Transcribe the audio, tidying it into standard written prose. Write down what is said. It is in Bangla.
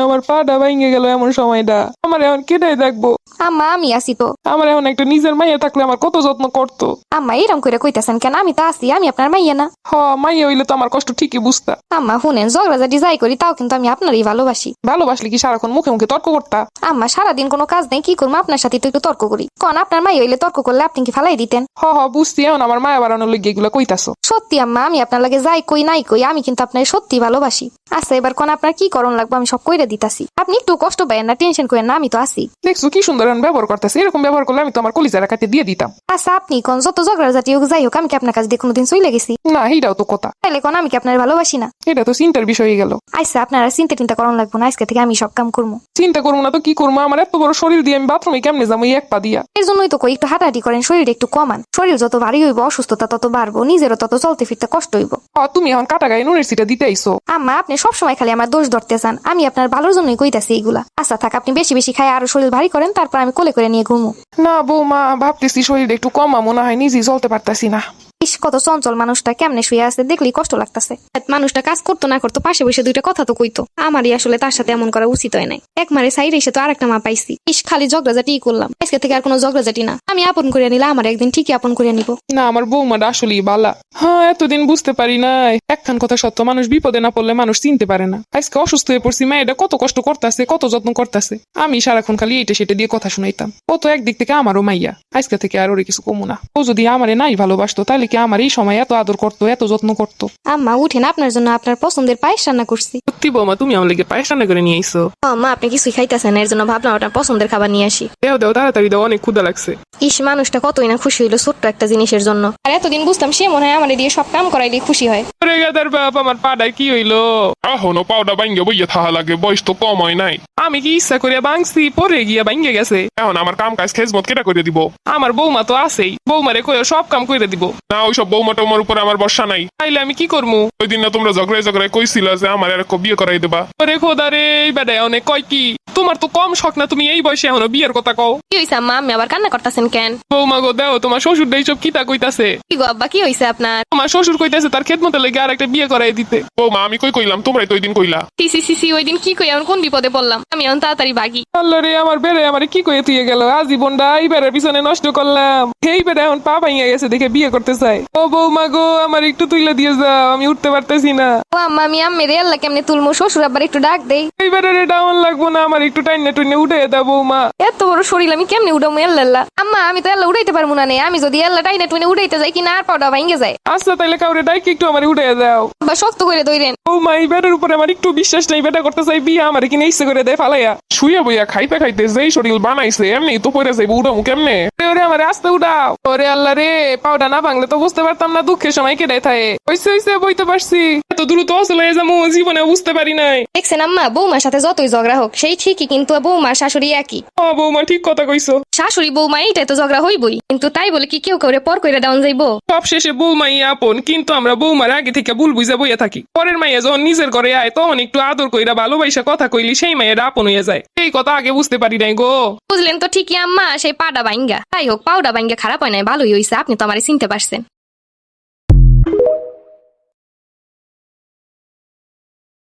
আমার পাটা ভেঙে গেল এমন সময়টা। আমার এখন কেটাই দেখবো। আম্মা আমি আসি তো। আমার এখন একটা নিজের মাইয়া থাকলে আমার কত যত্ন করতো। আম্মা এরকম করে কইতাছেন কেন? আমি তো আসি, আমি আপনার মাইয়া না? মাইয়া হইলে তো আমার কষ্ট ঠিকই বুঝতা। আম্মা শুনেন, ঝগড়াঝাটি যাই করি তাও কিন্তু আমি আপনারই ভালোবাসি। ভালোবাসলে কি সারাক্ষণ মুখে মুখে তর্ক করতা? আম্মা সারাদিন কোনো কাজ নেই, কি করবো আপনার সাথে তো একটু তর্ক করি। কোন আপনার মাইয়া হইলে তর্ক করলে আপনি কি ফালাই দিতেন? বুঝছি, এখন আমার মায়া বাড়ানোর লেগে এগুলো কইতাছো। সত্যি আম্মা, আমি আপনার লাগে যাই কই নাই কই, আমি কিন্তু আপনার সত্যি ভালোবাসি। আচ্ছা এবার কোন আপনার কি করণ লাগবে আমি সব কইরে দিতাছি, আপনি একটু কষ্ট পাইয়েন না, টেনশন করেন না, আমি তো আছি। দেখছো কি সুন্দর এখন ব্যবহার করতেছে। এরকম ব্যবহার করলে আমি তো আমার কলিজারা কাটে দিয়ে দিতাম। আচ্ছা আপনি কোন যত ঝগড়াঝাটি হোক যাই হোক, আমি কি আপনার কাছে দিয়ে কোনোদিন চলে গেছি? না, এইটাও তো কথা। তাহলে কোন আমি কি আপনার ভালোবাসি না? এটা তো চিন্তার বিষয় হয়ে গেল। আচ্ছা আপনারা চিন্তা টিন্তা করণ লাগবো না, আজকে থেকে আমি সব কাম করবো। চিন্তা করবো না তো কি করবো? আমার এত বড় শরীর দিয়ে আমি বাথরুমে কেমনে যাবো এই এক পা দিয়া? এর জন্যই তো কই একটু হাঁটাহাঁটি করেন, শরীরটা একটু কমান। শরীর যত ভারী হইব অসুস্থতা তত বাড়বো, নিজেরও তত চলতে ফিরতে কষ্ট হইব। তুমি এখন কাটা গায়ে নুনের সিটা দিতে আইসো। আম্মা আপনি সবসময় খালি আমার দোষ ধরতে চান, আমি আপনার ভালোর জন্যই কইতাছি এইগুলা। আচ্ছা থাক, আপনি বেশি বেশি খায় আরো শরীর ভারী করেন, তারপর আমি কোলে করে নিয়ে ঘুমো। না বৌমা, ভাবতেছি শরীরটা একটু কমা, মনে হয় নিজেই চলতে পারতাছি না। ইস কত চঞ্চল মানুষটা, কেমনে শুয়ে আছে দেখলেই কষ্ট লাগতেছে। মানুষটা কাজ করতো না করতো পাশে বসে দুইটা কথা তো কইতো। আমারই আসলে তার সাথে এমন করা উচিত হয় নাই। এক মারে সাইড এসে তো আরেকটা মা পাইছি। ইস খালি ঝগড়াঝাটি করলাম, আজকে থেকে আর কোনো ঝগড়াঝাটি না। আমি আপন করে নিলে আমার একদিন ঠিকই আপন করে নিব। না, আমার বৌমাটা আসলেই বালা। এতদিন বুঝতে পারি নাই। একখান কথা সত্য, মানুষ বিপদে না পড়লে মানুষ চিনতে পারে না। আজকে অসুস্থ হয়ে পড়ছি, মায়েরা কত কষ্ট করতেছে, কত যত্ন করতেছে। আমি সারাক্ষণ খালি এইটা সেটা দিয়ে কথা শুনাইতাম। ও তো একদিক থেকে আমারও মাইয়া। আজকে থেকে আর ওরে কিছু কমু না। ও যদি আমারে নাই ভালোবাসতো তাহলে কি আমার এই সময় এত আদর করতো, এত যত্ন করতো? আম্মা উঠেন, আপনার জন্য আপনার পছন্দের পায়েস রান্না করছি। সত্যি বৌমা, তুমি আমার লেগে পায়েস রান্না করে নিয়ে আইসো? মা আপনি কিছুই খাইতেছেন, এর জন্য ভাবলাম আপনার পছন্দের খাবার নিয়ে আসি। দেও দেও, তাড়াতাড়ি দাও, অনেক ক্ষুধা লাগছে। ইস মানুষটা কতই না খুশি হইলো ছোট্ট একটা জিনিসের জন্য। আর এতদিন বুঝতাম সে মনে হয় আমার দিয়ে সব কাম করাইলে খুশি হয়। ওরে গাদার বাপ, আমার পাড়ায় কি হইলো? এখনো পাউডা ভাঙ্গে বইয়ে থাকা লাগে, বয়স তো কম হয় নাই। আমি কি ইচ্ছা করে ভাঙছি, পরে গিয়া ভাঙ্গে গেছে। এখন আমার কাম কাজ খেজমত কেটা করে দিব? আমার বৌমা তো আছেই, বৌমারে কইও সব কাম করে দিব। না, ওইসব বৌমা টৌমার উপর আমার ভরসা নাই। তাইলে আমি কি করবো? ওই দিন না তোমরা ঝগড়ায় ঝগড়ায় কইছিলা যে আমার আর বিয়ে করাই দেবা। ওরে খোদা রে, এই বেটায় অনেক কয় কি? তোমার তো কম শখ না, তুমি এই বয়সে এখনো বিয়ের কথা কও? কি হইছে আম্মা, আমি আবার কান্না করতেছেন কেন? বৌমা গো, দেও তোমার শ্বশুর এইসব কিতা কইতাছে। কি গো আব্বা, কি হইছে আপনার? তোমার শ্বশুর কইতাছে তার খেদমতে লেগে আর একটা বিয়ে করাই দিতে। বৌমা আমি কই কইলাম, তোমরাই তো ওই দিন কইলা। সি ওই দিন কি কই এমন কোন বিপদে পড়লাম? আমি এখন তাড়াতাড়ি ভাগি। আল্লাহ রে, আমার বেড়ে আমার কি কইয়ে তুই গেল। আজীবনটা এই বেড়ার পিছনে নষ্ট করলাম। এই বেড়া এখন পা ভাইয়া গেছে দেখে বিয়ে করতে চাই। ও বৌমা গো, আমার একটু তুইলা দিয়ে যাও, আমি উঠতে পারতেছি না। ও আম্মা আমি আম্মেরে আল্লাহ কেমনে তুলমু, শ্বশুর আবার একটু ডাক দেই। এই বেড়ারে ডাউন লাগবো না, আমার একটু টাইনে টুইনে উঠে দাও বৌমা। এত বড় শরীর আমি কেমনে উঠামু আল্লাহ? আম্মা আমি তো আল্লাহ উঠাইতে পারবো না নে, আমি যদি আল্লাহ টাইনে টুইনে উঠাইতে যাই কিনা আর পাউডা ভাঙ্গে যায়। আচ্ছা তাইলে কাউরে ডাইকে একটু আমার উঠে দাও। বা শক্ত করে ধরেন। বৌমা এই বেটার উপরে আমার একটু বিশ্বাস নেই। বেটা করতে চাই বিয়ে, আমার কিনে ইচ্ছে করে দেয় ফালাইয়া। শুয়ে বইয়া খাইতে খাইতে যেই শরীর বানাইছে এমনি তো পড়ে যাইব, উঠামু কেমনে? ওরে আমার আস্তে উঠাও। ওরে আল্লাহ রে, পাউডা না ভাঙলে তো বুঝতে পারতাম না দুঃখের সময় কেটে থাকে। হইছে বইতে পারছি। এত দ্রুত অচল হয়ে যাবো জীবনে বুঝতে পারি নাই। দেখছেন আম্মা, বৌমার সাথে যতই ঝগড়া হোক সেই ঠিকই, কিন্তু বৌমার শাশুড়ি একই। বৌমা ঠিক কথা কইছো। শাশুড়ি বৌমা এইটাই তো ঝগড়া হইবই, কিন্তু তাই বলে কি কেউ কাউরে পর কইরা ডাউন যাইবো? সব শেষে বৌমাই আপন, কিন্তু আমরা বৌমার আগে থেকে ভুল বুঝা বইয়া থাকি। পরের মাইয়া যখন নিজের ঘরে আয় তখন একটু আদর কইরা ভালোবাসা কথা কইলি সেই মায়ের আপন হইয়া যায়। এই কথা আগে বুঝতে পারি নাই গো। বুঝলেন তো ঠিকই আম্মা, সেই পাউডা ভাঙ্গা। তাই হোক, পাউডা ভাঙ্গা খারাপ হয় নাই, ভালোই হইছে, আপনি তো আমারে চিনতে পারছেন।